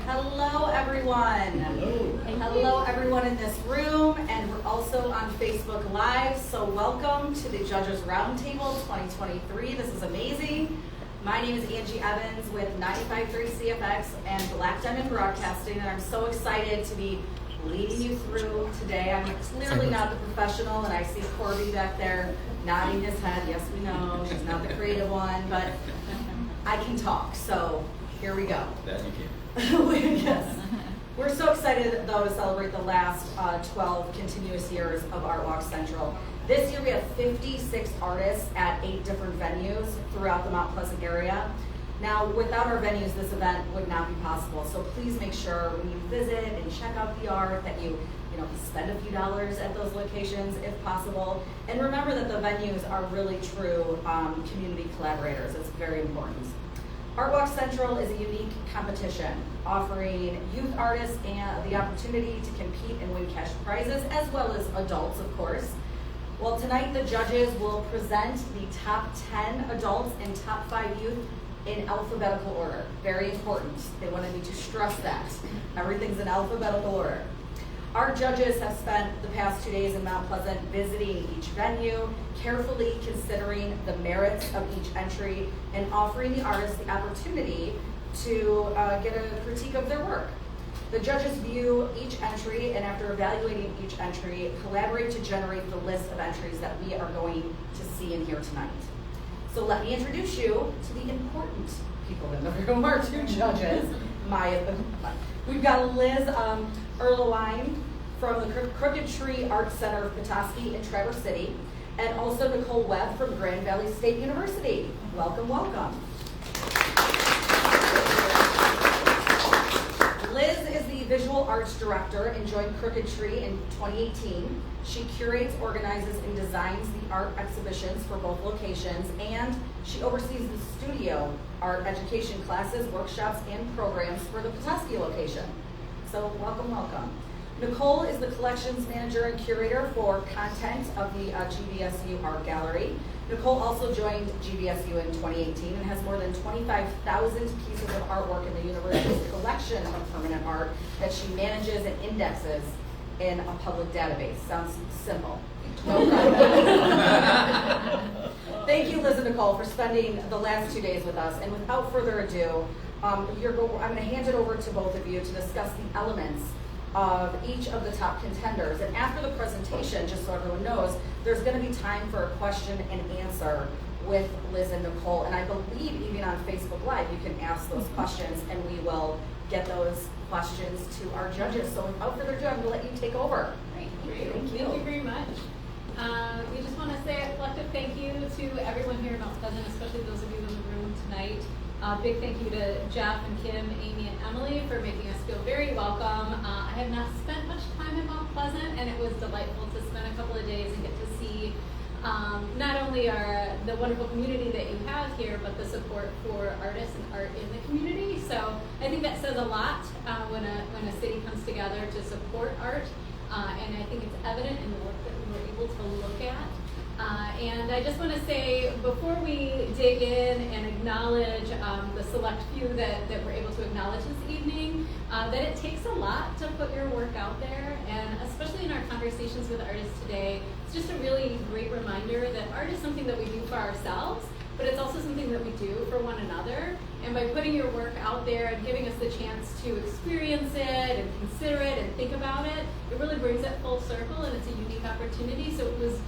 Hello, everyone. Hello. Hello, everyone in this room, and we're also on Facebook Live. So welcome to the Judges Roundtable 2023. This is amazing. My name is Angie Evans with 95.3 CFX and Black Diamond Broadcasting, and I'm so excited to be leading you through today. I'm clearly not the professional, and I see Corby back there nodding his head. Yes, we know, she's not the creative one, but I can talk, so here we go. That you can. Yes. We're so excited, though, to celebrate the last 12 continuous years of Art Walk Central. This year we have 56 artists at 8 different venues throughout the Mount Pleasant area. Now, without our venues, this event would not be possible. So please make sure when you visit and check out the art that you spend a few dollars at those locations if possible. And remember that the venues are really true community collaborators. It's very important. Art Walk Central is a unique competition offering youth artists and the opportunity to compete and win cash prizes, as well as adults, of course. Well, tonight the judges will present the top 10 adults and top 5 youth in alphabetical order. Very important. They wanted me to stress that. Everything's in alphabetical order. Our judges have spent the past 2 days in Mount Pleasant visiting each venue, carefully considering the merits of each entry and offering the artists the opportunity to get a critique of their work. The judges view each entry, and after evaluating each entry, collaborate to generate the list of entries that we are going to see in here tonight. So let me introduce you to the important people in the room, our 2 judges. We've got Liz Erlewine from the Crooked Tree Art Center of Petoskey in Traverse City, and also Nicole Webb from Grand Valley State University. Welcome, welcome. Liz is the visual arts director and joined Crooked Tree in 2018. She curates, organizes, and designs the art exhibitions for both locations, and she oversees the studio art education classes, workshops, and programs for the Petoskey location. So welcome, welcome. Nicole is the collections manager and curator for content of the GVSU Art Gallery. Nicole also joined GVSU in 2018 and has more than 25,000 pieces of artwork in the university's collection of permanent art that she manages and indexes in a public database. Sounds simple. No problem. Thank you, Liz and Nicole, for spending the last 2 days with us. And without further ado, I'm going to hand it over to both of you to discuss the elements of each of the top contenders. And after the presentation, just so everyone knows, there's going to be time for a question and answer with Liz and Nicole. And I believe even on Facebook Live, you can ask those questions, and we will get those questions to our judges. So without further ado, I'm going to let you take over. Great, thank you very much. We just want to say a collective thank you to everyone here in Mount Pleasant, especially those of you in the room tonight. Big thank you to Jeff and Kim, Amy, and Emily for making us feel very welcome. I have not spent much time in Mount Pleasant, and it was delightful to spend a couple of days and get to see not only the wonderful community that you have here, but the support for artists and art in the community. So I think that says a lot when a city comes together to support art, and I think it's evident in the work that we were able to look at. And I just want to say, before we dig in and acknowledge the select few that we're able to acknowledge this evening, that it takes a lot to put your work out there, and especially in our conversations with artists today, it's just a really great reminder that art is something that we do for ourselves, but it's also something that we do for one another. And by putting your work out there and giving us the chance to experience it and consider it and think about it, it really brings it full circle, and it's a unique opportunity. So it was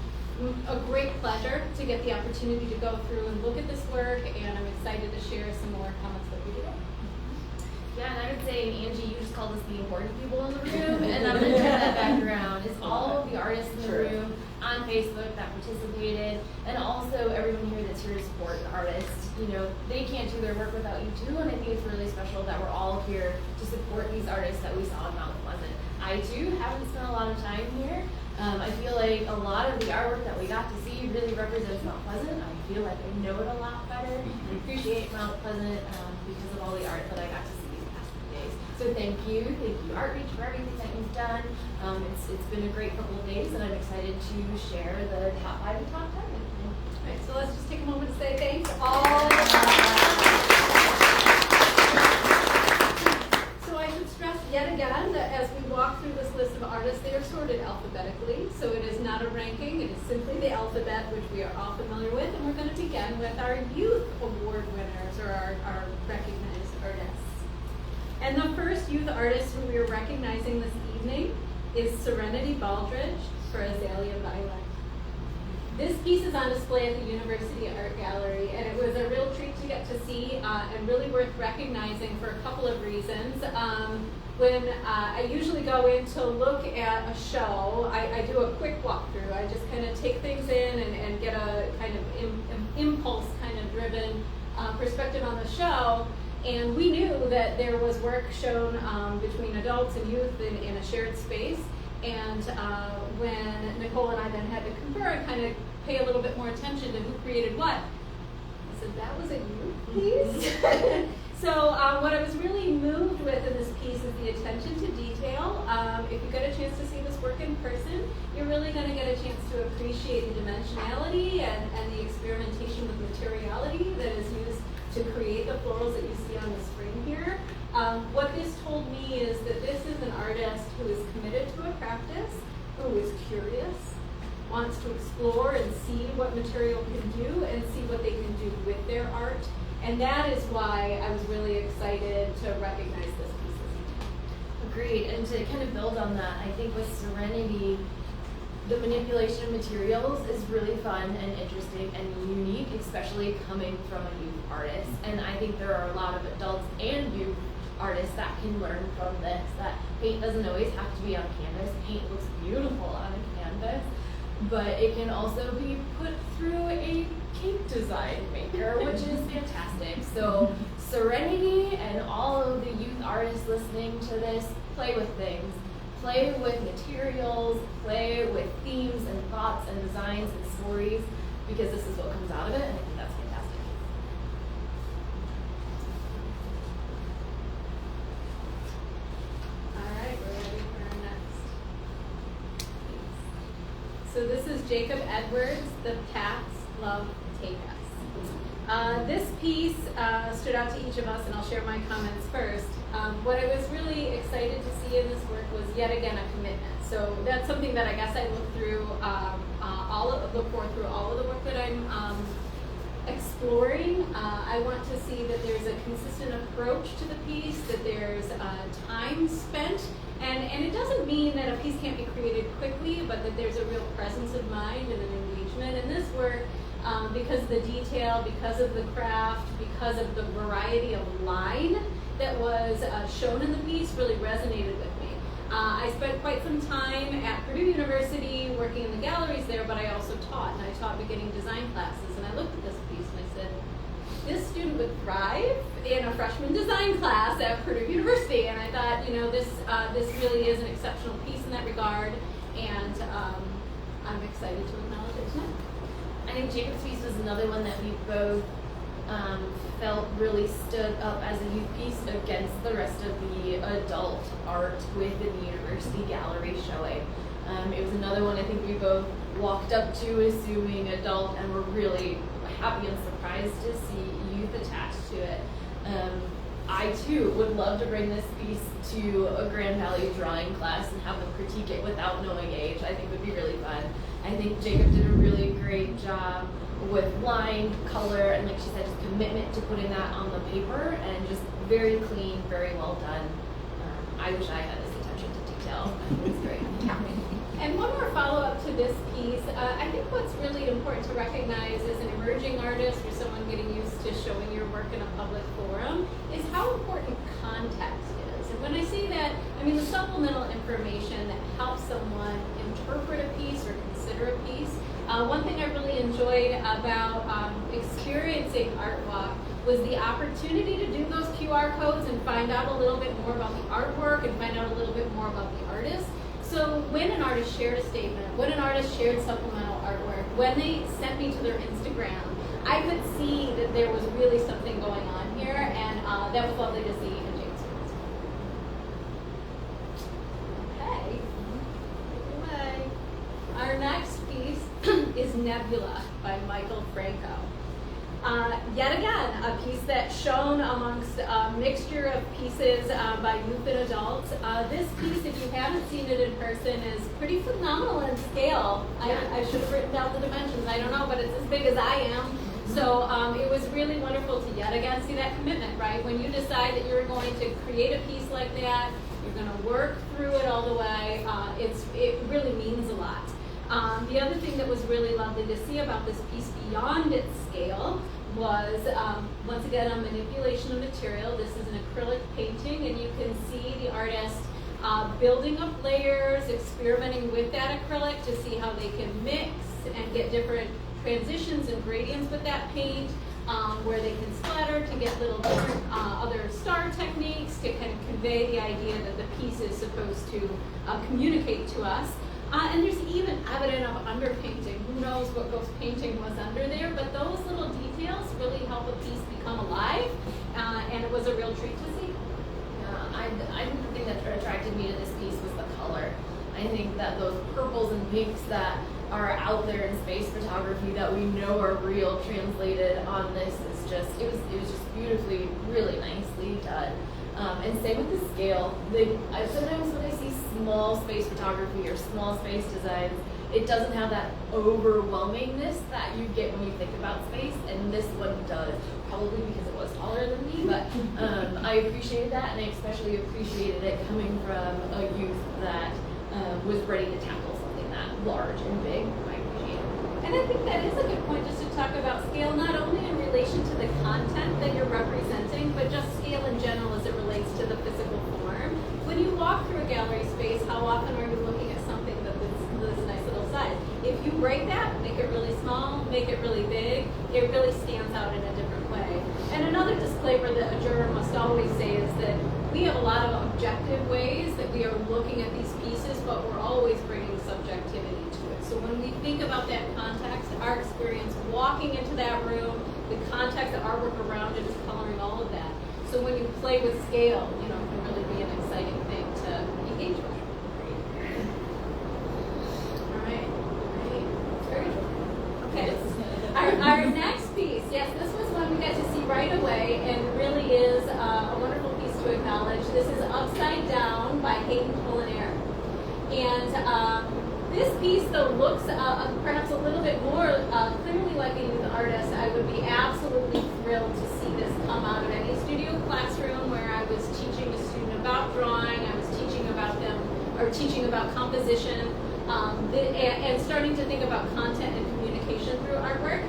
a great pleasure to get the opportunity to go through and look at this work, and I'm excited to share some more comments that we did. Yeah, and I would say, Angie, you just called us the important people in the room, and I'm going to turn that back around. It's all of the artists in the room on Facebook that participated, and also everyone here that's here to support the artists. They can't do their work without you too, and I think it's really special that we're all here to support these artists that we saw in Mount Pleasant. I too haven't spent a lot of time here. I feel like a lot of the artwork that we got to see really represents Mount Pleasant. I feel like I know it a lot better. I appreciate Mount Pleasant because of all the art that I got to see these past few days. So thank you Outreach, for everything that you've done. It's been a great couple of days, and I'm excited to share the top 5 and top 10. All right, so let's just take a moment to say thanks all. So I yet again, as we walk through this list of artists, they are sorted alphabetically. So it is not a ranking, it is simply the alphabet, which we are all familiar with. And we're going to begin with our youth award winners, or our recognized artists. And the first youth artist who we are recognizing this evening is Serenity Baldridge for Azalea Violet. This piece is on display at the University Art Gallery, and it was a real treat to get to see and really worth recognizing for a couple of reasons. When I usually go in to look at a show, I do a quick walkthrough. I just kind of take things in and get a kind of impulse kind of driven perspective on the show. And we knew that there was work shown between adults and youth in a shared space. And when Nicole and I then had to confer and kind of pay a little bit more attention to who created what, I said, that was a youth piece. So what I was really moved with in this piece is the attention to detail. If you get a chance to see this work in person, you're really going to get a chance to appreciate the dimensionality and the experimentation with materiality that is used to create the florals that you see on the screen here. What this told me is that this is an artist who is committed to a practice, who is curious, wants to explore and see what material can do and see what they can do with their art. And that is why I was really excited to recognize this piece. Agreed, and to kind of build on that, I think with Serenity, the manipulation of materials is really fun and interesting and unique, especially coming from a youth artist. And I think there are a lot of adults and youth artists that can learn from this, that paint doesn't always have to be on canvas. Paint looks beautiful on a canvas, but it can also be put through a cake design maker, which is fantastic. So Serenity and all of the youth artists listening to this, play with things. Play with materials, play with themes and thoughts and designs and stories, because this is what comes out of it, and I think that's fantastic. All right, we're ready for our next piece. So this is Jacob Edwards, The Paths Love Take Us. This piece stood out to each of us, and I'll share my comments first. What I was really excited to see in this work was yet again a commitment. So that's something that I guess I look through, look for through all of the work that I'm exploring. I want to see that there's a consistent approach to the piece, that there's time spent, and it doesn't mean that a piece can't be created quickly, but that there's a real presence of mind and an engagement in this work. Because of the detail, because of the craft, because of the variety of line that was shown in the piece really resonated with me. I spent quite some time at Purdue University working in the galleries there, but I also taught, and I taught beginning design classes, and I looked at this piece and I said, this student would thrive in a freshman design class at Purdue University, and I thought, this really is an exceptional piece in that regard, and I'm excited to acknowledge it tonight. I think Jacob's piece was another one that we both felt really stood up as a youth piece against the rest of the adult art within the university gallery showing. It was another one I think we both walked up to assuming adult, and were really happy and surprised to see youth attached to it. I too would love to bring this piece to a Grand Valley drawing class and have them critique it without knowing age. I think would be really fun. I think Jacob did a really great job with line, color, and like she said, just commitment to putting that on the paper, and just very clean, very well done. I wish I had this attention to detail. It was great. And one more follow-up to this piece. I think what's really important to recognize as an emerging artist or someone getting used to showing your work in a public forum is how important context is. And when I say that, I mean the supplemental information that helps someone interpret a piece or consider a piece. One thing I really enjoyed about experiencing Art Walk was the opportunity to do those QR codes and find out a little bit more about the artwork and find out a little bit more about the artist. So when an artist shared a statement, when an artist shared supplemental artwork, when they sent me to their Instagram, I could see that there was really something going on here, and that was lovely to see in James' words. Okay. Anyway, our next piece is Nebula by Michael Franco. Yet again, a piece that's shown amongst a mixture of pieces by youth and adults. This piece, if you haven't seen it in person, is pretty phenomenal in scale. I should have written down the dimensions, I don't know, but it's as big as I am. So it was really wonderful to yet again see that commitment, right? When you decide that you're going to create a piece like that, you're going to work through it all the way, it really means a lot. The other thing that was really lovely to see about this piece beyond its scale was, once again, a manipulation of material. This is an acrylic painting, and you can see the artist building up layers, experimenting with that acrylic to see how they can mix and get different transitions and gradients with that paint, where they can splatter to get little different other star techniques to kind of convey the idea that the piece is supposed to communicate to us. And there's even evidence of underpainting. Who knows what ghost painting was under there, but those little details really help a piece become alive, and it was a real treat to see. Yeah, I think the thing that attracted me to this piece was the color. I think that those purples and pinks that are out there in space photography that we know are real translated on this is just, it was just beautifully, really nicely done. And same with the scale. Sometimes when I see small space photography or small space designs, it doesn't have that overwhelmingness that you get when you think about space, and this one does. Probably because it was taller than me, but I appreciated that, and I especially appreciated it coming from a youth that was ready to tackle something that large and big. I appreciate it. And I think that is a good point, just to talk about scale, not only in relation to the content that you're representing, but just scale in general as it relates to the physical form. When you walk through a gallery space, how often are you looking at something that's this nice little size? If you break that, make it really small, make it really big, it really stands out in a different way. And another disclaimer that a juror must always say is that we have a lot of objective ways that we are looking at these pieces, but we're always bringing subjectivity to it. So when we think about that context, our experience walking into that room, the context, the artwork around it is coloring all of that. So when you play with scale, it can really be an exciting thing to engage with. All right. Very good. Okay. Our next piece, yes, this was one we got to see right away, and really is a wonderful piece to acknowledge. This is Upside Down by Hayden Culinaire. And this piece, though, looks perhaps a little bit more clearly like a youth artist. I would be absolutely thrilled to see this come out of any studio classroom where I was teaching a student about drawing, I was teaching about composition, and starting to think about content and communication through artwork.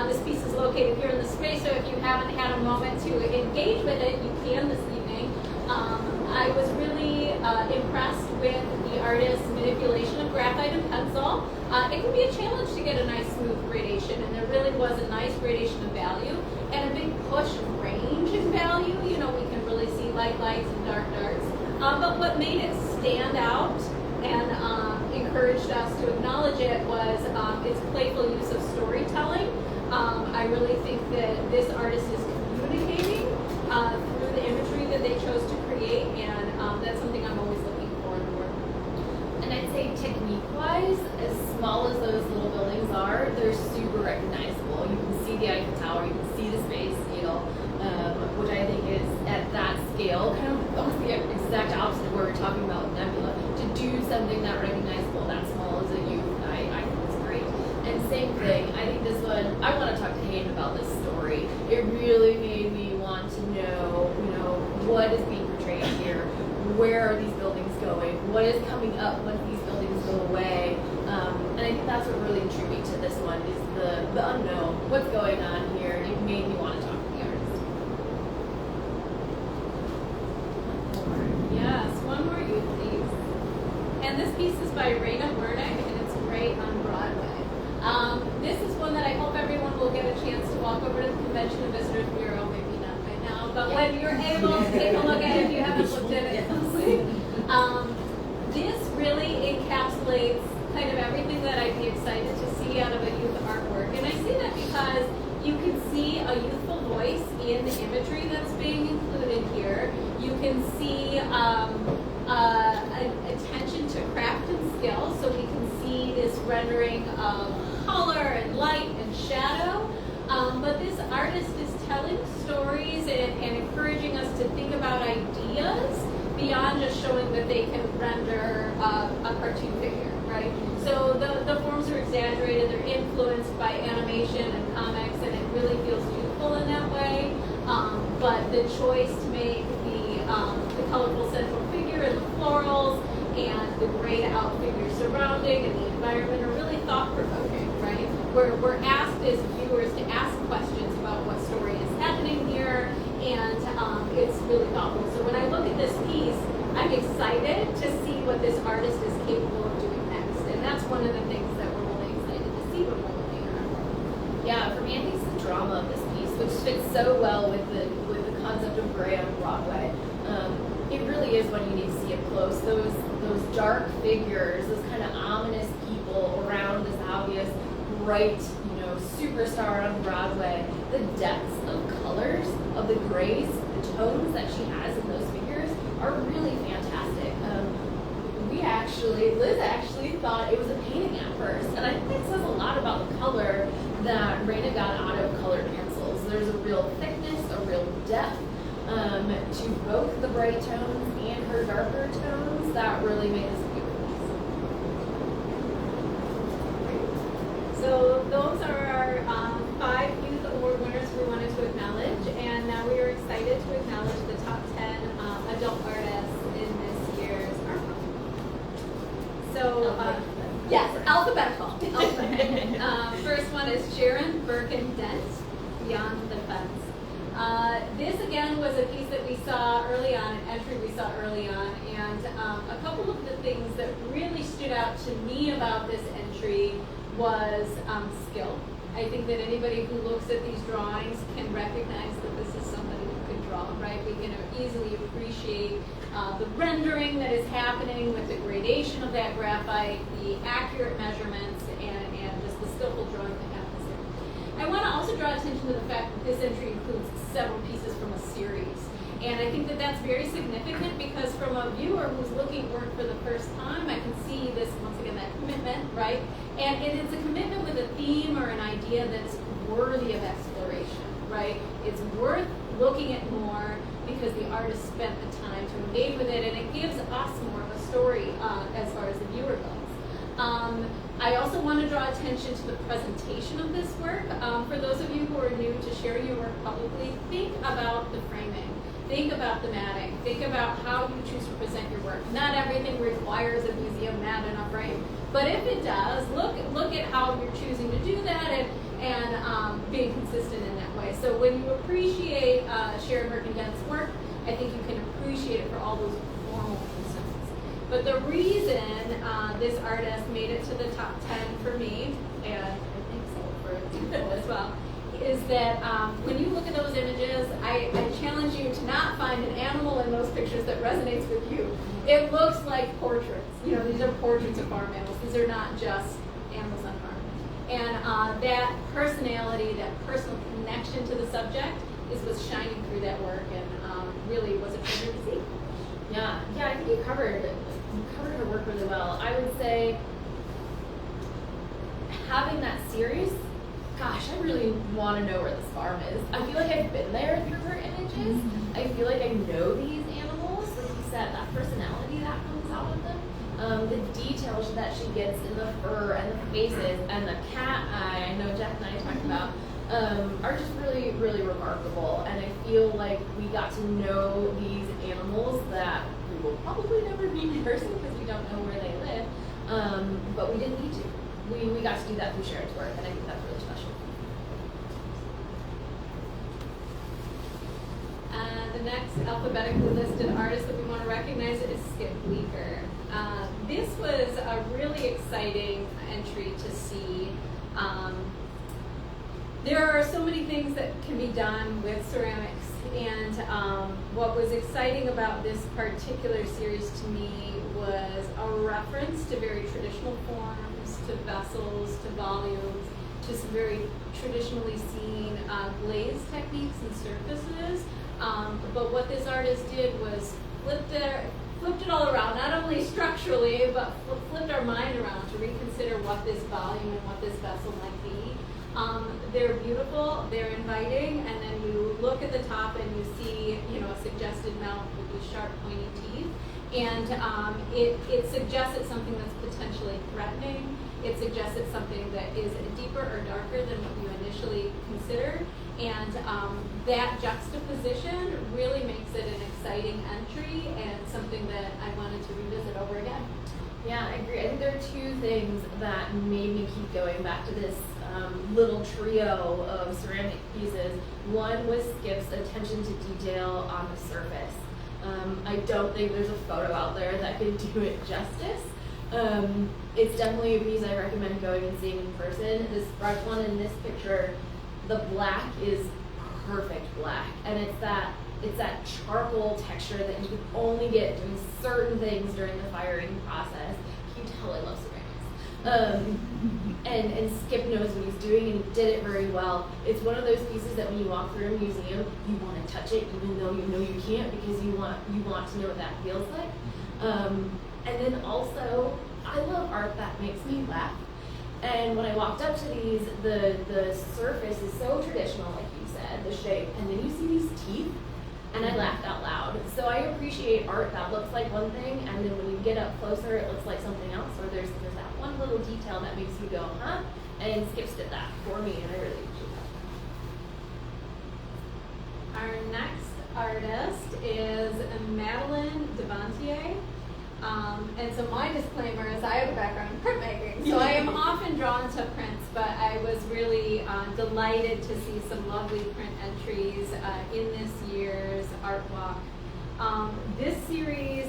This piece is located here in the space, so if you haven't had a moment to engage with it, you can this evening. I was really impressed with the artist's manipulation of graphite and pencil. It can be a challenge to get a nice smooth gradation, and there really was a nice gradation of value and a big push of range in value. We can really see lights and darks. But what made it stand out and encouraged us to acknowledge it was its playful use of storytelling. I really think that this artist is communicating through the imagery that they chose to create, and that's something I'm always looking for in the work. And I'd say technique-wise, as small as those little buildings are, they're super recognizable. You can see the Eiffel Tower, you can see the Space Needle, which I think is at that scale, kind of almost the exact opposite of where we're talking about Nebula. To do something that recognizable, that small as a youth, I think it's great. And same thing, I think this one, I want to talk to Hayden about this story. It really made me want to know, what is being portrayed here? Where are these buildings going? What is coming up when these buildings go away? And I think that's what really intrigued me to this one, is the unknown. What's going on here? It made me want to talk to the artist. Yes, one more youth piece. And this piece is by Raina Wernick, and it's great on Broadway. This is one that I hope everyone will get a chance to walk over to the Convention and Visitors Bureau, maybe not right now, but when you're able to take a look at it if you haven't looked at it closely. This really encapsulates kind of everything that I'd be excited to see out of a youth artwork. And I say that because you can see a youthful voice in the imagery that's being included here. You can see attention to craft and skill, so we can see this rendering of color and light and shadow. But this art beyond just showing that they can render a cartoon figure, right? So the forms are exaggerated, they're influenced by animation and comics, and it really feels youthful in that way. But the choice to make the colorful central figure and the florals and the grayed out figure surrounding and the environment are really thought-provoking, right? We're asked as viewers to ask questions about what story is happening here, and it's really thoughtful. So when I look at this piece, I'm excited to see what this artist is capable of doing next, and that's one of the things that we're really excited to see when we're looking at our work. Yeah, for me, I think it's the drama of this piece, which fits so well with the concept of gray on Broadway. It really is when you need to see it close. Those dark figures, those kind of ominous people around this obvious bright, superstar on Broadway. The depths of colors of the grays, the tones that she has in those figures are really fantastic. Liz actually thought it was a painting at first, and I think it says a lot about the color that Raina got out of colored pencils. There's a real thickness, a real depth to both the bright tones and her darker tones that really made this beautiful. So those are our 5 Youth Award winners we wanted to acknowledge, and now we are excited to acknowledge the top 10 adult artists in this year's art month. So, yes, alphabetical. First one is Sharon Birkin-Dent, Beyond the Fence. This again was a piece that we saw early on, an entry we saw early on, and a couple of the things that really stood out to me about this entry was skill. I think that anybody who looks at these drawings can recognize that this is somebody who could draw, right? We can easily appreciate the rendering that is happening with the gradation of that graphite, the accurate measurements, and just the skillful drawing that happens here. I want to also draw attention to the fact that this entry includes several pieces from a series. And I think that that's very significant because from a viewer who's looking at work for the first time, I can see this, once again, that commitment, right? And it's a commitment with a theme or an idea that's worthy of exploration, right? It's worth looking at more because the artist spent the time to engage with it, and it gives us more of a story as far as the viewer goes. I also want to draw attention to the presentation of this work. For those of you who are new to sharing your work publicly, think about the framing. Think about the matting. Think about how you choose to present your work. Not everything requires a museum mat and a frame, but if it does, look at how you're choosing to do that and being consistent in that way. So when you appreciate Sharon Birkin-Dent's work, I think you can appreciate it for all those formal reasons. But the reason this artist made it to the top 10 for me, and I think so for people as well, is that when you look at those images, I challenge you to not find an animal in those pictures that resonates with you. It looks like portraits. These are portraits of farm animals. These are not just animals on farm. And that personality, that personal connection to the subject is what's shining through that work, and really was a pleasure to see. Yeah, I think you covered her work really well. I would say having that series, gosh, I really want to know where this farm is. I feel like I've been there through her images. I feel like I know these animals. Like you said, that personality that comes out of them. The details that she gets in the fur and the faces and the cat eye, I know Jeff and I talked about, are just really, really remarkable. And I feel like we got to know these animals that we will probably never meet in person because we don't know where they live. But we didn't need to. We got to do that through Sharon's work, and I think that's really special. The next alphabetically listed artist that we want to recognize is Skip Bleeker. This was a really exciting entry to see. There are so many things that can be done with ceramics, and what was exciting about this particular series to me was a reference to very traditional forms, to vessels, to volumes, to some very traditionally seen glaze techniques and surfaces. But what this artist did was flipped it all around, not only structurally, but flipped our mind around to reconsider what this volume and what this vessel might be. They're beautiful, they're inviting, and then you look at the top and you see, a suggested mouth with these sharp, pointy teeth. And it suggests it's something that's potentially threatening. It suggests it's something that is deeper or darker than what you initially considered. And that juxtaposition really makes it an exciting entry and something that I wanted to revisit over again. Yeah, I agree. I think there are two things that made me keep going back to this little trio of ceramic pieces. One was Skip's attention to detail on the surface. I don't think there's a photo out there that can do it justice. It's definitely a piece I recommend going and seeing in person. This front one in this picture, the black is perfect black, and it's that charcoal texture that you can only get doing certain things during the firing process. You can tell I love ceramics. And Skip knows what he's doing, and he did it very well. It's one of those pieces that when you walk through a museum, you want to touch it, even though you know you can't, because you want to know what that feels like. And then also, I love art that makes me laugh. And when I walked up to these, the surface is so traditional, like you said, the shape, and then you see these teeth, and I laughed out loud. So I appreciate art that looks like one thing, and then when you get up closer, it looks like something else, or there's that one little detail that makes you go, huh? And Skips did that for me, and I really appreciate that. Our next artist is Madeline Devantier. And so my disclaimer is I have a background in printmaking, so I am often drawn to prints, but I was really delighted to see some lovely print entries in this year's Art Walk. This series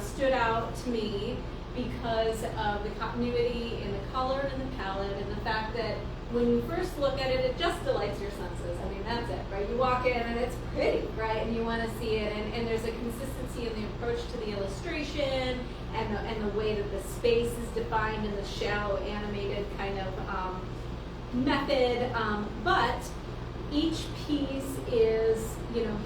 stood out to me because of the continuity in the color and the palette, and the fact that when you first look at it, it just delights your senses. I mean, that's it, right? You walk in and it's pretty, right? And you want to see it, and there's a consistency in the approach to the illustration and the way that the space is defined in the shallow animated kind of method. But each piece is,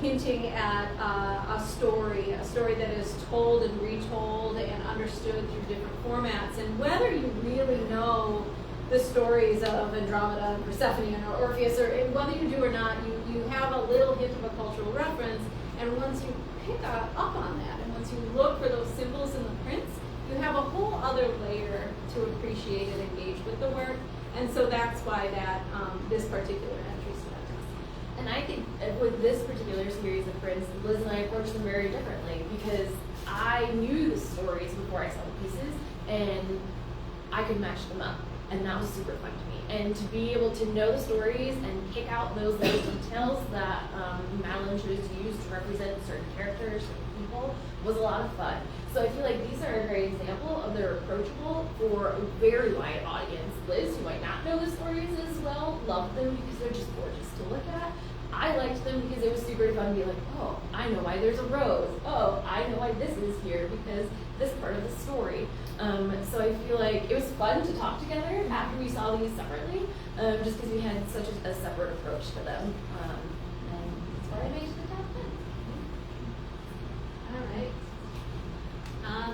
hinting at a story that is told and retold and understood through different formats. And whether you really know the stories of Andromeda and Persephone and Orpheus, or whether you do or not, you have a little hint of a cultural reference, and once you pick up on that, and once you look for those symbols in the prints, you have a whole other layer to appreciate and engage with the work, and so that's why that this particular entry stood out to us. And I think with this particular series of prints, Liz and I approached them very differently, because I knew the stories before I saw the pieces, and I could match them up. And that was super fun to me. And to be able to know the stories and pick out those little details that Madeline chose to use to represent certain characters, certain people, was a lot of fun. So I feel like these are a great example of they're approachable for a very wide audience. Liz, who might not know the stories as well, loved them because they're just gorgeous to look at. I liked them because it was super fun to be like, oh, I know why there's a rose. Oh, I know why this is here because this part of the story. So I feel like it was fun to talk together after we saw these separately, just because we had such a separate approach to them. And that's why I made it to the top 10. All right.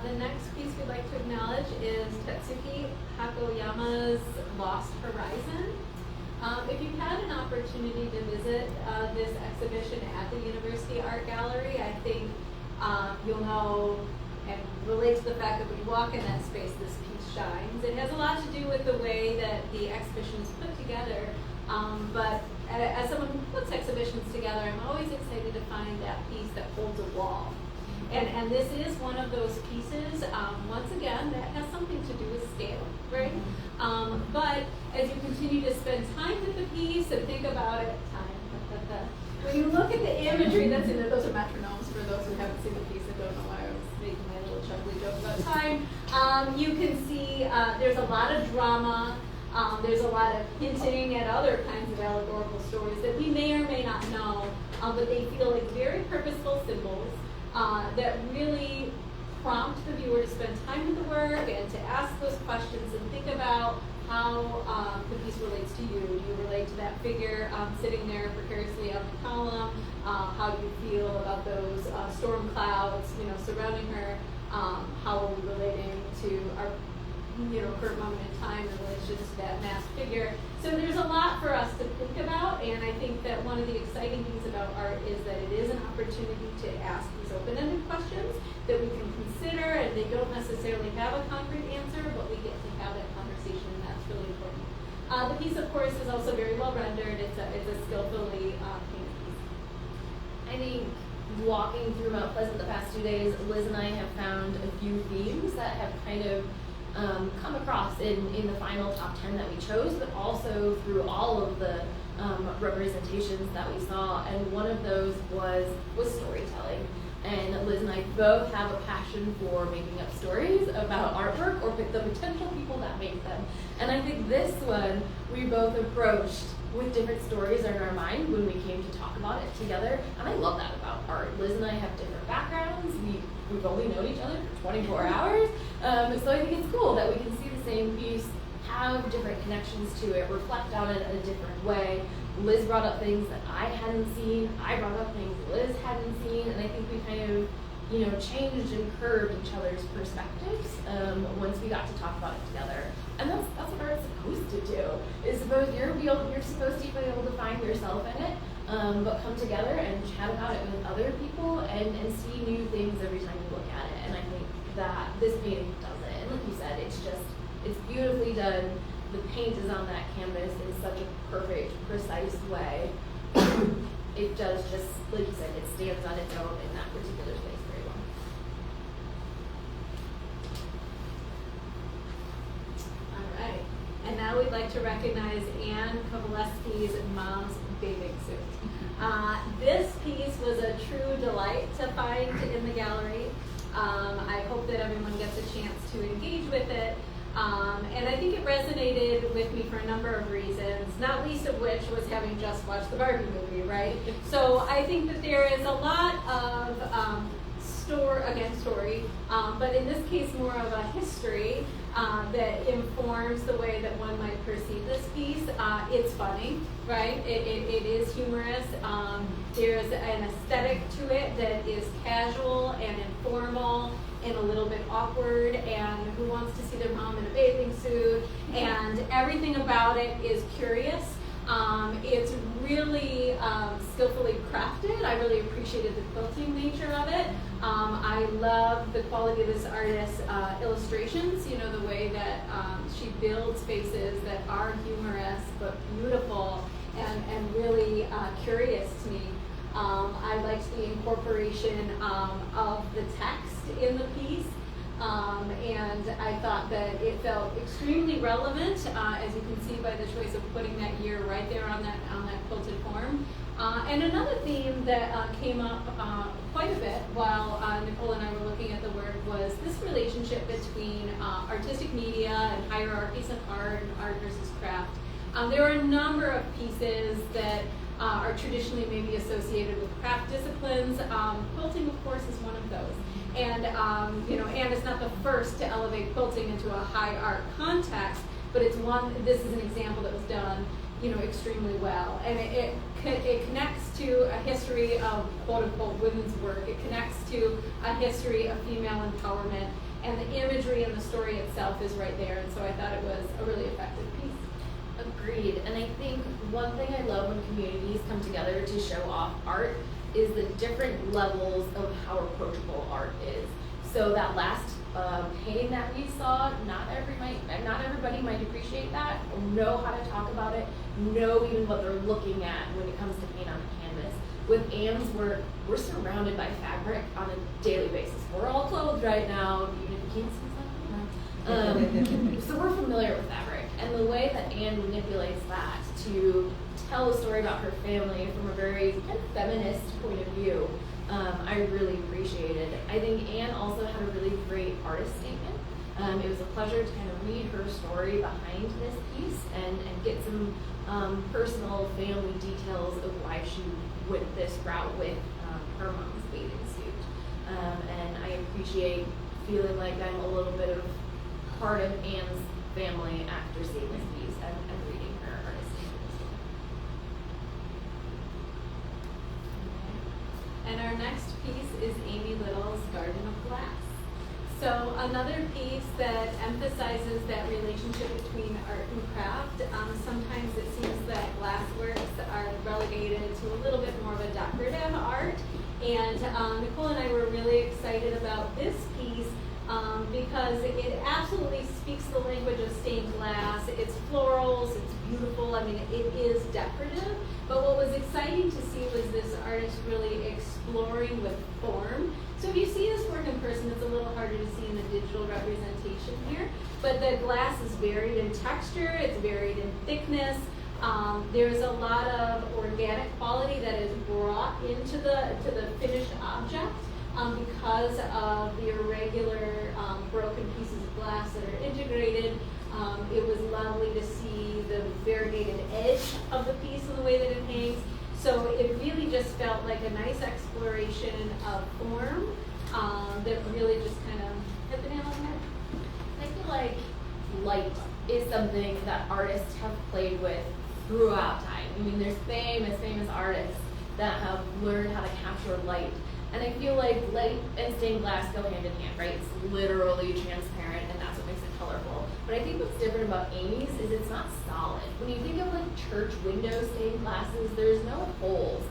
The next piece we'd like to acknowledge is Tetsuki Hakoyama's Lost Horizon. If you've had an opportunity to visit this exhibition at the University Art Gallery, I think you'll know and relate to the fact that when you walk in that space, this piece shines. It has a lot to do with the way that the exhibition is put together, but as someone who puts exhibitions together, I'm always excited to find that piece that holds a wall. And this is one of those pieces, once again, that has something to do with scale, right? But as you continue to spend time with the piece and think about it, when you look at the imagery that's in it, those are metronomes for those who haven't seen the piece and don't know why I was making my little chuckly joke about time. You can see there's a lot of drama. There's a lot of hinting at other kinds of allegorical stories that we may or may not know, but they feel like very purposeful symbols that really prompt the viewer to spend time with the work and to ask those questions and think about how the piece relates to you. Do you relate to that figure sitting there precariously on the column? How do you feel about those storm clouds, surrounding her? How are we relating to our current moment in time in relation to that masked figure. So there's a lot for us to think about, and I think that one of the exciting things about art is that it is an opportunity to ask these open-ended questions that we can consider, and they don't necessarily have a concrete answer, but we get to have that conversation, and that's really important. The piece, of course, is also very well rendered. It's a skillfully painted piece. I think walking through Mount Pleasant the past 2 days, Liz and I have found a few themes that have kind of come across in the final top 10 that we chose, but also through all of the representations that we saw. And one of those was storytelling. And Liz and I both have a passion for making up stories about artwork or the potential people that make them. And I think this one we both approached with different stories in our mind when we came to talk about it together. And I love that about art. Liz and I have different backgrounds. We've only known each other for 24 hours. So I think it's cool that we can see the same piece, have different connections to it, reflect on it in a different way. Liz brought up things that I hadn't seen. I brought up things Liz hadn't seen. And I think we kind of, changed and curved each other's perspectives once we got to talk about it together. And that's what art's supposed to do. You're supposed to be able to find yourself in it, but come together and chat about it with other people and see new things every time you look at it. And I think that this painting does it. And like you said, it's beautifully done. The paint is on that canvas in such a perfect, precise way. It does just, like you said, it stands on its own in that particular space very well. All right. And now we'd like to recognize Anne Kovaleski's Mom's Bathing Suit. This piece was a true delight to find in the gallery. I hope that everyone gets a chance to engage with it. And I think it resonated with me for a number of reasons, not least of which was having just watched the Barbie movie, right? So I think that there is a lot of story, but in this case more of a history that informs the way that one might perceive this piece. It's funny, right? It is humorous. There's an aesthetic to it that is casual and informal and a little bit awkward, and who wants to see their mom in a bathing suit, and everything about it is curious. It's really skillfully crafted. I really appreciated the quilting nature of it. I love the quality of this artist's illustrations, the way that she builds faces that are humorous but beautiful and really curious to me. I liked the incorporation of the text in the piece, and I thought that it felt extremely relevant, as you can see by the choice of putting that year right there on that quilted form. And another theme that came up quite a bit while Nicole and I were looking at the work was this relationship between artistic media and hierarchies of art and art versus craft. There are a number of pieces that are traditionally maybe associated with craft disciplines. Quilting, of course, is one of those. And Anne is not the first to elevate quilting into a high art context, but this is an example that was done, extremely well. And it connects to a history of quote unquote women's work. It connects to a history of female empowerment, and the imagery and the story itself is right there. And so I thought it was a really effective piece. Agreed. And I think one thing I love when communities come together to show off art is the different levels of how approachable art is. So that last painting that we saw, not everybody might appreciate that, or know how to talk about it, know even what they're looking at when it comes to paint on a canvas. With Anne's work, we're surrounded by fabric on a daily basis. We're all clothed right now, even if you can't see something. So we're familiar with fabric. And the way that Anne manipulates that to tell a story about her family from a very kind of feminist point of view, I really appreciated. I think Anne also had a really great artist statement. It was a pleasure to kind of read her story behind this piece and get some personal family details of why she went this route with her mom's bathing suit. And I appreciate feeling like I'm a little bit of part of Anne's family after seeing this piece and reading her artist statement. And our next piece is Amy Little's Garden of Glass. So another piece that emphasizes that relationship between art and craft. Sometimes it seems that glassworks are relegated to a little bit more of a decorative art. And Nicole and I were really excited about this piece because it absolutely speaks the language of stained glass. It's florals, it's beautiful, I mean, it is decorative. But what was exciting to see was this artist really exploring with form. So if you see this work in person, it's a little harder to see in the digital representation here. But the glass is varied in texture, it's varied in thickness. There's a lot of organic quality that is brought into the finished object because of the irregular broken pieces of glass that are integrated. It was lovely to see the variegated edge of the piece and the way that it hangs. So it really just felt like a nice exploration of form that really just kind of hit the nail on the head. I feel like light is something that artists have played with throughout time. I mean, there's famous artists that have learned how to capture light. And I feel like light and stained glass go hand in hand, right? It's literally transparent, and that's what makes it colorful. But I think what's different about Amy's is it's not solid. When you think of like church window stained glasses, there's no holes.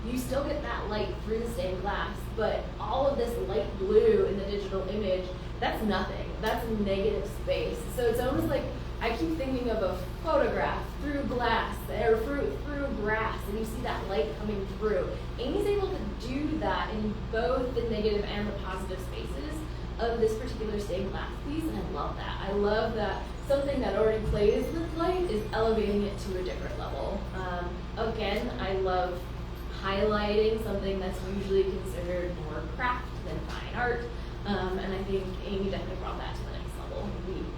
You still get that light through the stained glass, but all of this light blue in the digital image, that's nothing. That's negative space. So it's almost like I keep thinking of a photograph through glass or through grass, and you see that light coming through. Amy's able to do that in both the negative and the positive spaces of this particular stained glass piece, and I love that. I love that something that already plays with light is elevating it to a different level. Again, I love highlighting something that's usually considered more craft than fine art, and I think Amy definitely brought that to the next level.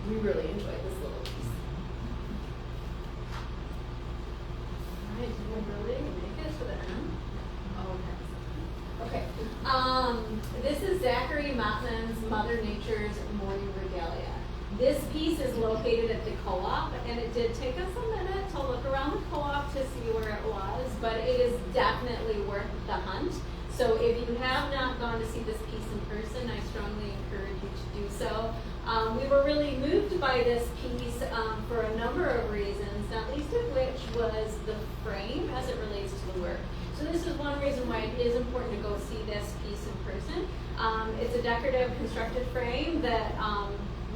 We really enjoyed this little piece. All right, do we really make it to the end? Okay. This is Zachary Mottman's Mother Nature's Morning Regalia. This piece is located at the co-op, and it did take us a minute to look around the co-op to see where it was, but it is definitely worth the hunt. So if you have not gone to see this piece in person, I strongly encourage you to do so. We were really moved by this piece for a number of reasons, not least of which was the frame as it relates to the work. So this is one reason why it is important to go see this piece in person. It's a decorative constructed frame that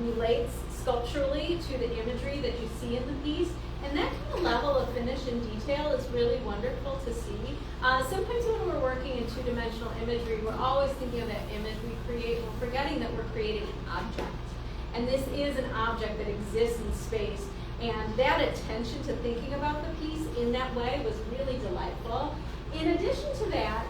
relates sculpturally to the imagery that you see in the piece. And that kind of level of finish and detail is really wonderful to see. Sometimes when we're working in two-dimensional imagery, we're always thinking of that image we create, we're forgetting that we're creating an object. And this is an object that exists in space. And that attention to thinking about the piece in that way was really delightful. In addition to that,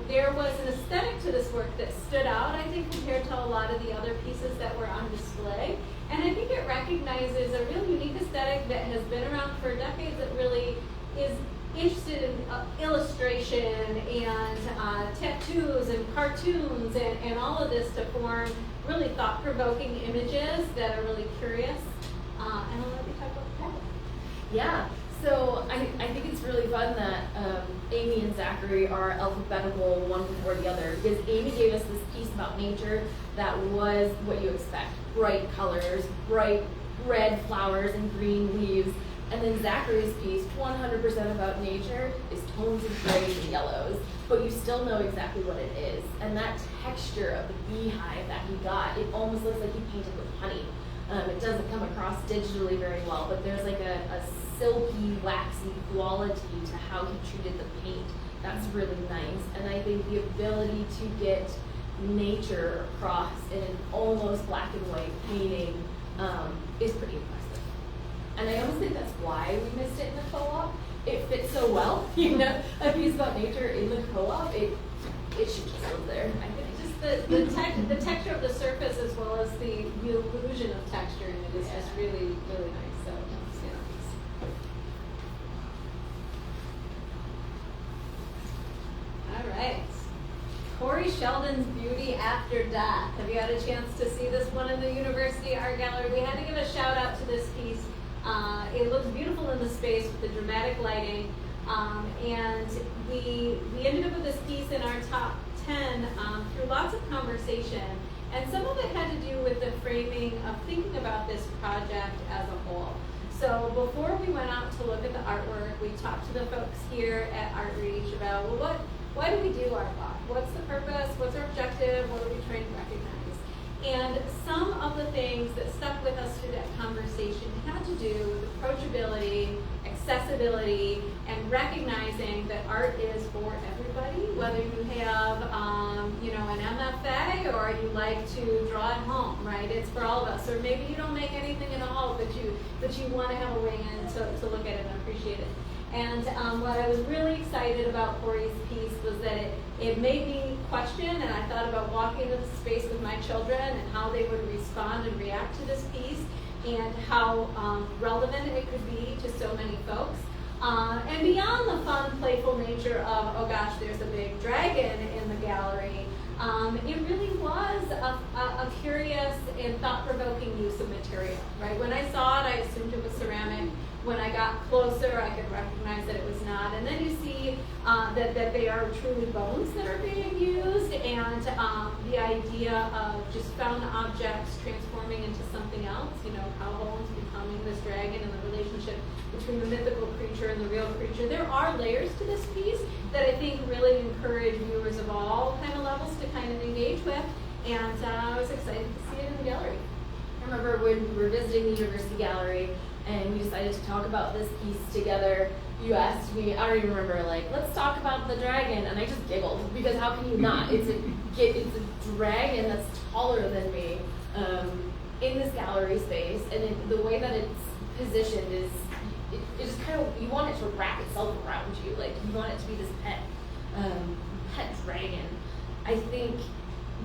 there was an aesthetic to this work that stood out, I think, compared to a lot of the other pieces that were on display. And I think it recognizes a real unique aesthetic that has been around for decades that really is interested in illustration and tattoos and cartoons and all of this to form really thought-provoking images that are really curious. And I'll let you talk about that. Yeah. So I think it's really fun that Amy and Zachary are alphabetical one before the other, because Amy gave us this piece about nature that was what you expect. Bright colors, bright red flowers and green leaves. And then Zachary's piece, 100% about nature, is tones of grays and yellows, but you still know exactly what it is. And that texture of the beehive that he got, it almost looks like he painted with honey. It doesn't come across digitally very well, but there's like a silky, waxy quality to how he treated the paint. That's really nice. And I think the ability to get nature across in an almost black and white painting is pretty impressive. And I almost think that's why we missed it in the co-op. It fits so well, you know, a piece about nature in the co-op. It should just live there, I think. Just the texture of the surface as well as the illusion of texture in it is just really, really nice. So, yeah. All right. Corey Sheldon's Beauty After Death. Have you had a chance to see this one in the University Art Gallery? We had to give a shout out to this piece. It looks beautiful in the space with the dramatic lighting. And we ended up with this piece in our top 10 through lots of conversation. And some of it had framing of thinking about this project as a whole. So before we went out to look at the artwork, we talked to the folks here at Outreach about, well, why do we do art walk? What's the purpose? What's our objective? What are we trying to recognize? And some of the things that stuck with us through that conversation had to do with approachability, accessibility, and recognizing that art is for everybody, whether you have, an MFA or you like to draw at home, right? It's for all of us. Or maybe you don't make anything at all, but you want to have a way in to look at it and appreciate it. And what I was really excited about Corey's piece was that it made me question, and I thought about walking into the space with my children and how they would respond and react to this piece, and how relevant it could be to so many folks. And beyond the fun, playful nature of, oh gosh, there's a big dragon in the gallery, it really was a curious and thought-provoking use of material, right? When I saw it, I assumed it was ceramic. When I got closer, I could recognize that it was not. And then you see that they are truly bones that are being used, and the idea of just found objects transforming into something else, cow bones becoming this dragon, and the relationship between the mythical creature and the real creature. There are layers to this piece that I think really encourage viewers of all kind of levels to kind of engage with, and I was excited to see it in the gallery. I remember when we were visiting the University Gallery and we decided to talk about this piece together, you asked me, I don't even remember, let's talk about the dragon, and I just giggled, because how can you not? It's a dragon that's taller than me in this gallery space, and the way that it's positioned is, it just kind of, you want it to wrap itself around you, you want it to be this pet dragon. I think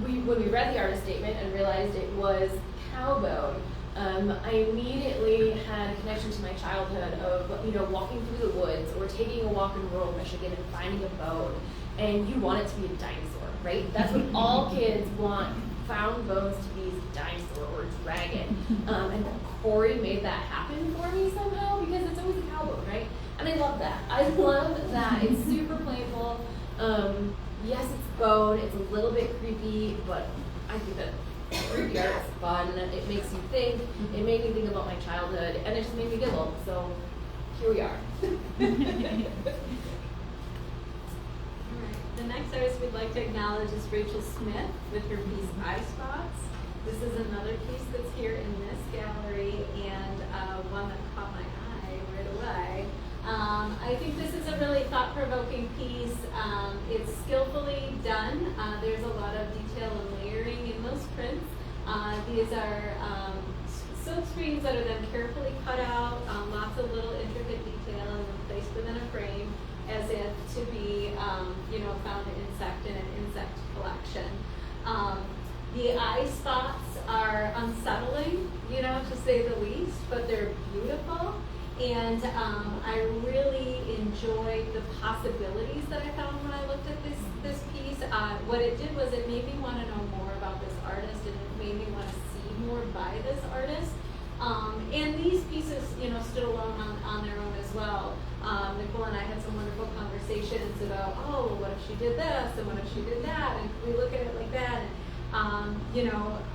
when we read the artist statement and realized it was cowbone, I immediately had a connection to my childhood of, walking through the woods or taking a walk in rural Michigan and finding a bone, and you want it to be a dinosaur, right? That's what all kids want, found bones to be a dinosaur or a dragon. And Corey made that happen for me somehow, because it's always a cowbone, right? And I love that. I love that. It's super playful. Yes, it's bone. It's a little bit creepy, but I think that creepy art is fun. It makes you think. It made me think about my childhood, and it just made me giggle. So here we are. The next artist we'd like to acknowledge is Rachel Smith with her piece Eye Spots. This is another piece that's here in this gallery, and one that caught my eye right away. I think this is a really thought-provoking piece. It's skillfully done. There's a lot of detail and layering in those prints. These are silk screens that are then carefully cut out, lots of little intricate detail, and then placed within a frame as if to be, found an insect in an insect collection. The eye spots are unsettling, to say the least, but they're beautiful. And I really enjoyed the possibilities that I found when I looked at this piece. What it did was it made me want to know more about this artist, and it made me want to see more by this artist. And these pieces, stood alone on their own as well. Nicole and I had some wonderful conversations about, what if she did this, and what if she did that, and we look at it like that. And,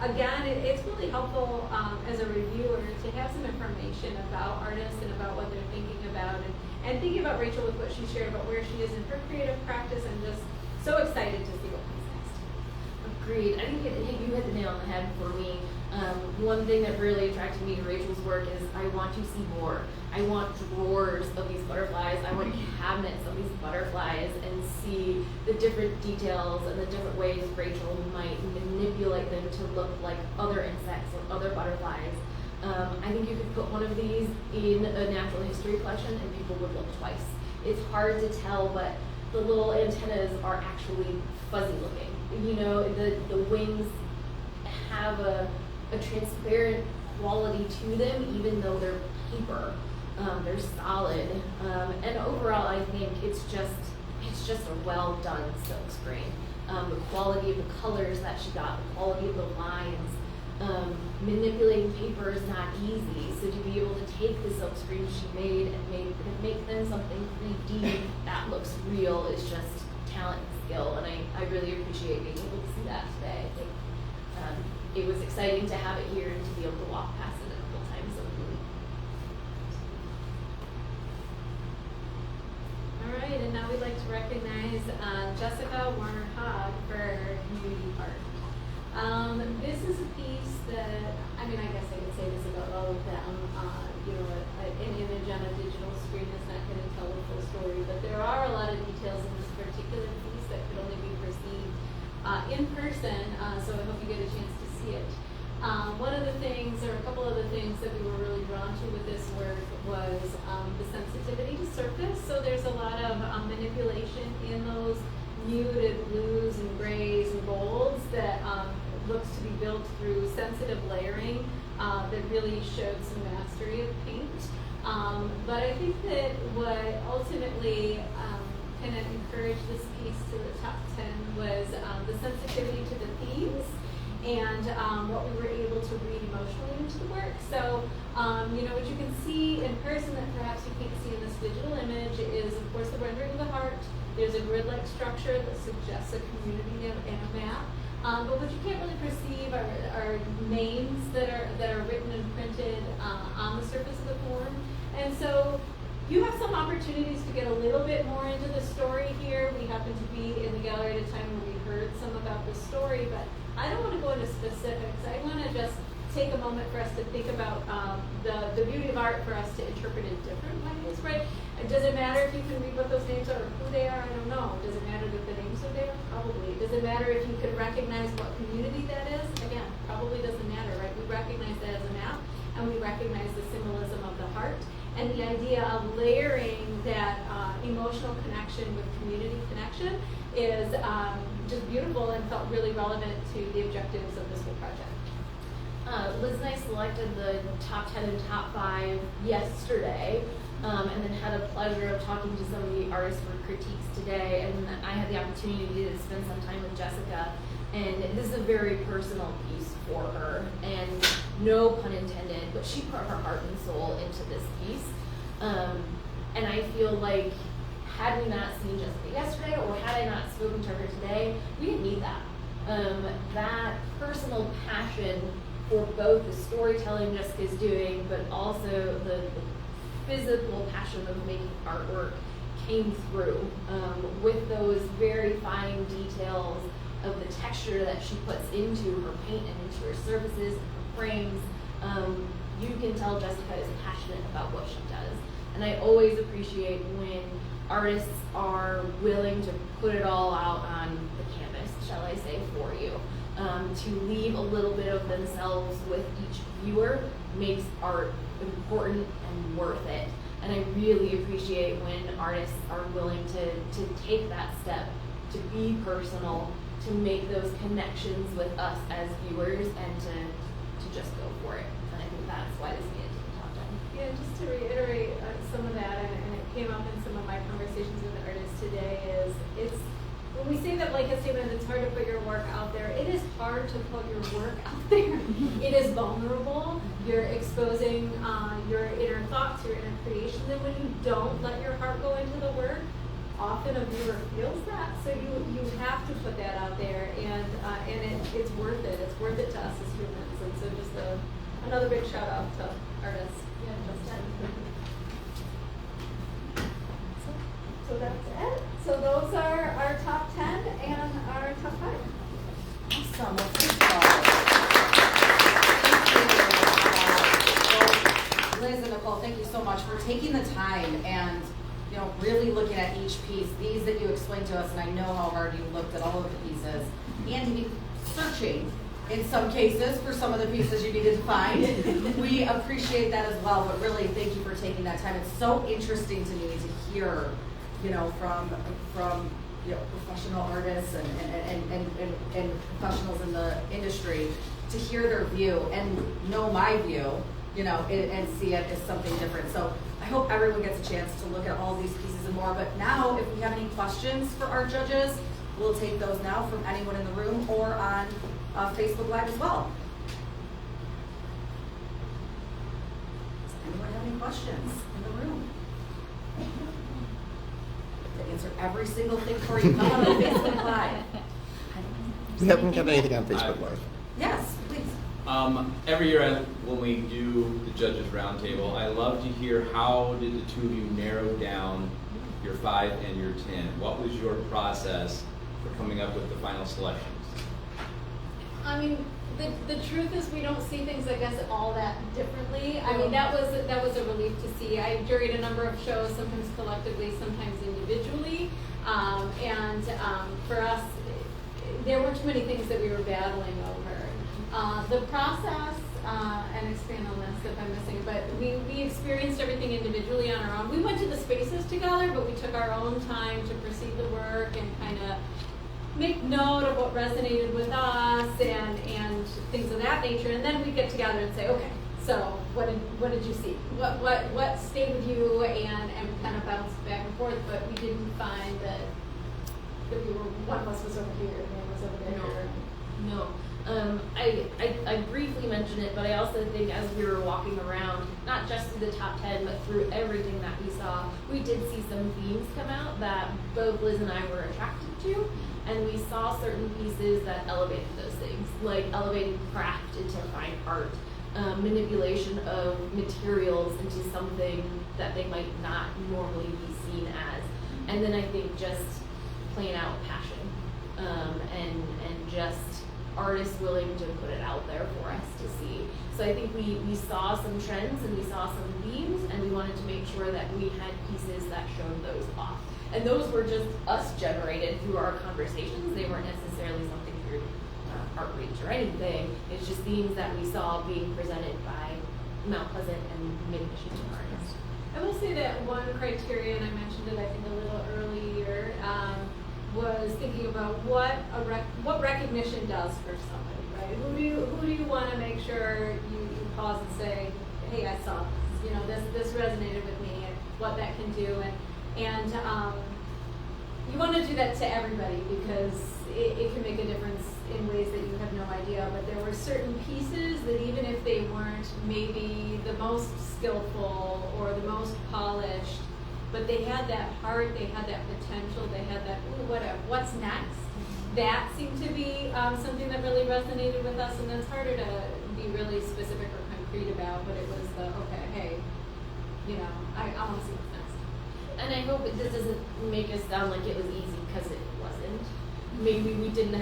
again, it's really helpful as a reviewer to have some information about artists and about what they're thinking about, and thinking about Rachel with what she shared about where she is in her creative practice, and just so excited to see what comes next. Agreed. I think you hit the nail on the head for me. One thing that really attracted me to Rachel's work is I want to see more. I want drawers of these butterflies. I want cabinets of these butterflies, and see the different details and the different ways Rachel might manipulate them to look like other insects or other butterflies. I think you could put one of these in a natural history collection and people would look twice. It's hard to tell, but the little antennas are actually fuzzy looking. The wings have a transparent quality to them, even though they're paper. They're solid, and overall, I think it's just a well done silk screen. The quality of the colors that she got, the quality of the lines. Manipulating paper is not easy, so to be able to take the silk screens she made and make them something 3D that looks real is just talent and skill, and I really appreciate being able to see that today. I think it was exciting to have it here and to be able to walk past it a couple times. All right, and now we'd like to recognize Jessica Warner-Hogg for her community art. This is a piece that, I mean, I guess I could say this about all of them. An image on a digital screen is not going to tell the full story, but there are a lot of details in this particular piece that could only be perceived in person, so I hope you get a chance to see it. One of the things, or a couple of the things that we were really drawn to with this work was the sensitivity to surface. So there's a lot of manipulation in those muted blues and grays and golds that looks to be built through sensitive layering that really showed some mastery of paint. But I think that what ultimately kind of encouraged this piece to the top 10 was the sensitivity to the themes and what we were able to read emotionally into the work. So, what you can see in person that perhaps you can't see in this digital image is, of course, the rendering of the heart. There's a grid-like structure that suggests a community and a map. But what you can't really perceive are names that are written and printed on the surface of the form. And so you have some opportunities to get a little bit more into the story here. We happen to be in the gallery at a time where we heard some about the story, but I don't want to go into specifics. I want to just take a moment for us to think about the beauty of art for us to interpret in different ways, right? Does it matter if you can read what those names are or who they are? I don't know. Does it matter that the names are there? Probably. Does it matter if you can recognize what community that is? Again, probably doesn't matter, right? We recognize that as a map, and we recognize the symbolism of the heart. And the idea of layering that emotional connection with community connection is just beautiful and felt really relevant to the objectives of this whole project. Liz and I selected the top 10 and top 5 yesterday, and then had a pleasure of talking to some of the artists for critiques today, and I had the opportunity to spend some time with Jessica, and this is a very personal piece for her, and no pun intended, but she put her heart and soul into this piece, and I feel like had we not seen Jessica yesterday, or had I not spoken to her today, we didn't need that. That personal passion for both the storytelling Jessica's doing, but also the physical passion of making artwork came through with those very fine details of the texture that she puts into her paint and into her surfaces, her frames. You can tell Jessica is passionate about what she does. And I always appreciate when artists are willing to put it all out on the canvas, shall I say, for you. To leave a little bit of themselves with each viewer makes art important and worth it. And I really appreciate when artists are willing to take that step, to be personal, to make those connections with us as viewers, and to just go for it. And I think that's why this made it to the top 10. Yeah, just to reiterate some of that, and it came up in some of my conversations with the artists today, is it's when we say that blanket statement, it's hard to put your work out there. It is hard to put your work out there. It is vulnerable. You're exposing your inner thoughts, your inner creations, and when you don't let your heart go into the work, often a viewer feels that. So you have to put that out there, and it's worth it. It's worth it to us as humans. And so just another big shout out to artists. Yeah, just 10. So that's it. So those are our top 10 and our top 5. Awesome. Well, thank you. Liz and Nicole, thank you so much for taking the time and really looking at each piece. These that you explained to us, and I know how hard you looked at all of the pieces, and to be searching in some cases for some of the pieces you needed to find. We appreciate that as well, but really thank you for taking that time. It's so interesting to me to hear from professional artists and professionals in the industry, to hear their view and know my view, and see it as something different. So I hope everyone gets a chance to look at all these pieces and more. But now, if we have any questions for our judges, we'll take those now from anyone in the room or on Facebook Live as well. Does anyone have any questions in the room? To answer every single thing for you, come on Facebook Live. We haven't got anything on Facebook Live. Yes, please. Every year when we do the Judges Roundtable, I love to hear how did the two of you narrow down your 5 and your 10? What was your process for coming up with the final selections? I mean, the truth is we don't see things, I guess, all that differently. I mean, that was a relief to see. I juried a number of shows, sometimes collectively, sometimes individually. For us, there were too many things that we were battling over. The process, and expand on this if I'm missing, but we experienced everything individually on our own. We went to the spaces together, but we took our own time to proceed the work and kind of make note of what resonated with us and things of that nature, and then we get together and say, okay, so what did you see? What stayed with you, and kind of bounce back and forth, but we didn't find that we were, one of us was over here and one was over there. No. I briefly mentioned it, but I also think as we were walking around, not just through the top 10, but through everything that we saw, we did see some themes come out that both Liz and I were attracted to, and we saw certain pieces that elevated those things, like elevating craft into fine art, manipulation of materials into something that they might not normally be seen as, and then I think just plain out passion, and just artists willing to put it out there for us to see. So I think we saw some trends and we saw some themes, and we wanted to make sure that we had pieces that showed those off. And those were just us generated through our conversations. They weren't necessarily something through outreach or anything. It's just themes that we saw being presented by Mount Pleasant and Mid-Michigan artists. I will say that one criterion, I mentioned it I think a little earlier, was thinking about what recognition does for somebody, right? Who do you want to make sure you pause and say, hey, I saw this, this resonated with me, and what that can do, and you want to do that to everybody because it can make a difference in ways that you have no idea. But there were certain pieces that even if they weren't maybe the most skillful or the most polished, but they had that heart, they had that potential, they had that, what's next? That seemed to be something that really resonated with us, and that's harder to be really specific or concrete about, but it was the, okay, hey, I want to see what's next. And I hope this doesn't make us sound like it was easy, because it wasn't. Maybe we didn't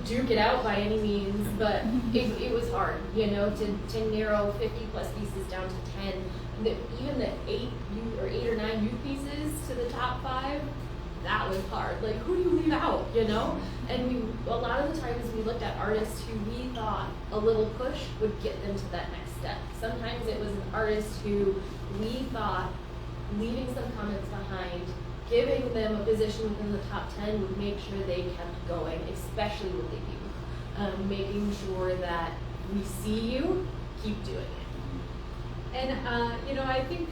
duke it out by any means, but it was hard, to narrow 50 plus pieces down to 10. Even the 8 or 9 youth pieces to the top 5, that was hard. Like, who do you leave out, And a lot of the times we looked at artists who we thought a little push would get them to that next step. Sometimes it was an artist who we thought leaving some comments behind, giving them a position within the top 10 would make sure they kept going, especially with the youth. Making sure that we see you, keep doing it. And, I think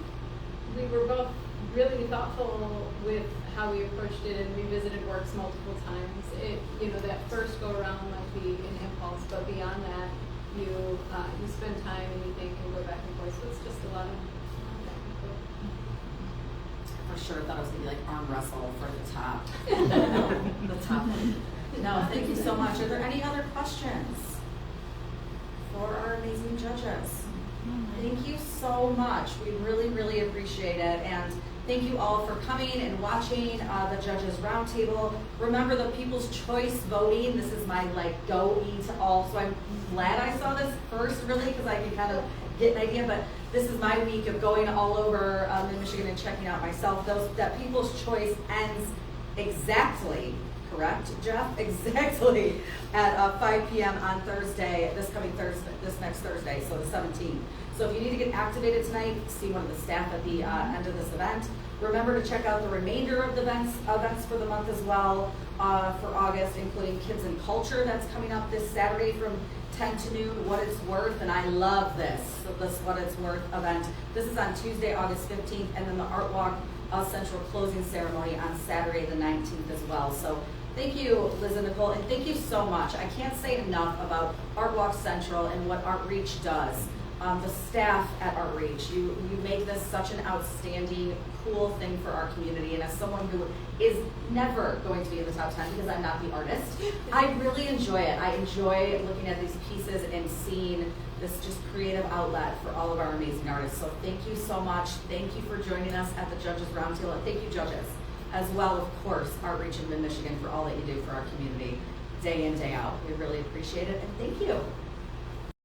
we were both really thoughtful with how we approached it and revisited works multiple times. That first go around might be an impulse, but beyond that, you spend time and you think and go back and forth. So it's just a lot of back and forth. For sure, thought it was gonna be like arm wrestle for the top. The top. No, thank you so much. Are there any other questions for our amazing judges? Thank you so much. We really, really appreciate it. And thank you all for coming and watching the Judges Roundtable. Remember the People's Choice voting. This is my go eat all. So I'm glad I saw this first, really, because I can kind of get an idea. But this is my week of going all over in Michigan and checking out myself. That People's Choice ends exactly, correct, Jeff? Exactly at 5 p.m. on Thursday, this next Thursday, so the 17th. So if you need to get activated tonight, see one of the staff at the end of this event. Remember to check out the remainder of the events for the month as well for August, including Kids and Culture that's coming up this Saturday from 10 to noon, What It's Worth, and I love this What It's Worth event. This is on Tuesday, August 15th, and then the Art Walk Central closing ceremony on Saturday the 19th as well. So thank you, Liz and Nicole, and thank you so much. I can't say enough about Art Walk Central and what Outreach does the staff at Outreach. You make this such an outstanding, cool thing for our community. And as someone who is never going to be in the top 10 because I'm not the artist, I really enjoy it. I enjoy looking at these pieces and seeing this just creative outlet for all of our amazing artists. So thank you so much. Thank you for joining us at the Judges Roundtable. And thank you, judges, as well, of course, Outreach in Mid-Michigan for all that you do for our community day in, day out. We really appreciate it, and thank you.